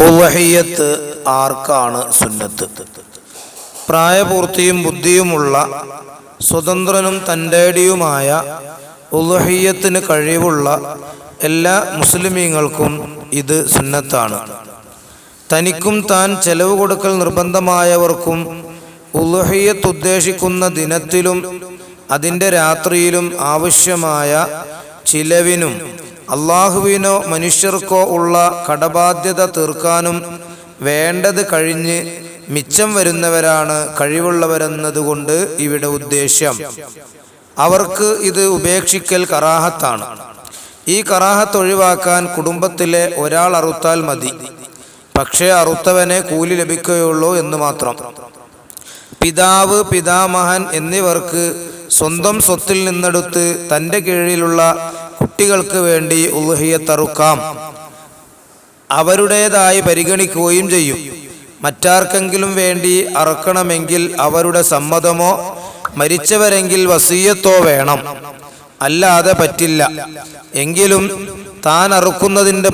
ഉളഹിയ്യത്ത് ആർക്കാണ് സുന്നത്ത്? പ്രായപൂർത്തിയും ബുദ്ധിയുമുള്ള സ്വതന്ത്രനും തൻ്റെടിയുമായ ഉളഹിയ്യത്തിന് കഴിവുള്ള എല്ലാ മുസ്ലിമീങ്ങൾക്കും ഇത് സുന്നത്താണ്. തനിക്കും താൻ ചെലവ് കൊടുക്കൽ നിർബന്ധമായവർക്കും ഉളഹിയ്യത്ത് ഉദ്ദേശിക്കുന്ന ദിനത്തിലും അതിൻ്റെ രാത്രിയിലും ആവശ്യമായ ചിലവിനും അള്ളാഹുവിനോ മനുഷ്യർക്കോ ഉള്ള കടബാധ്യത തീർക്കാനും വേണ്ടത് കഴിഞ്ഞ് മിച്ചം വരുന്നവരാണ് കഴിവുള്ളവരെന്നതുകൊണ്ട് ഇവിടെ ഉദ്ദേശ്യം. അവർക്ക് ഇത് ഉപേക്ഷിക്കൽ കറാഹത്താണ്. ഈ കറാഹത്ത് ഒഴിവാക്കാൻ കുടുംബത്തിലെ ഒരാൾ അറുത്താൽ മതി. പക്ഷേ അറുത്തവനെ കൂലി ലഭിക്കുകയുള്ളൂ എന്ന് മാത്രം. പിതാവ്, പിതാമഹൻ എന്നിവർക്ക് സ്വന്തം സ്വത്തിൽ നിന്നെടുത്ത് തൻ്റെ കീഴിലുള്ള കുട്ടികൾക്ക് വേണ്ടി ഉളുഹിയ്യത്ത് അറുക്കാം. അവരുടേതായി പരിഗണിക്കുകയും ചെയ്യും. മറ്റാർക്കെങ്കിലും വേണ്ടി അറുക്കണമെങ്കിൽ അവരുടെ സമ്മതമോ മരിച്ചവരെങ്കിൽ വസിയ്യത്തോ വേണം, അല്ലാതെ പറ്റില്ല. എങ്കിലും താൻ അറുക്കുന്നതിൻ്റെ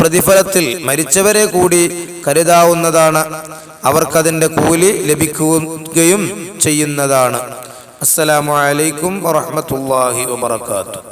പ്രതിഫലത്തിൽ മരിച്ചവരെ കൂടി കരുതാവുന്നതാണ്. അവർക്കതിൻ്റെ കൂലി ലഭിക്കുകയും ചെയ്യുന്നതാണ്. അസ്സലാമു അലൈക്കും വറഹ്മത്തുള്ളാഹി വബറകാതുഹു.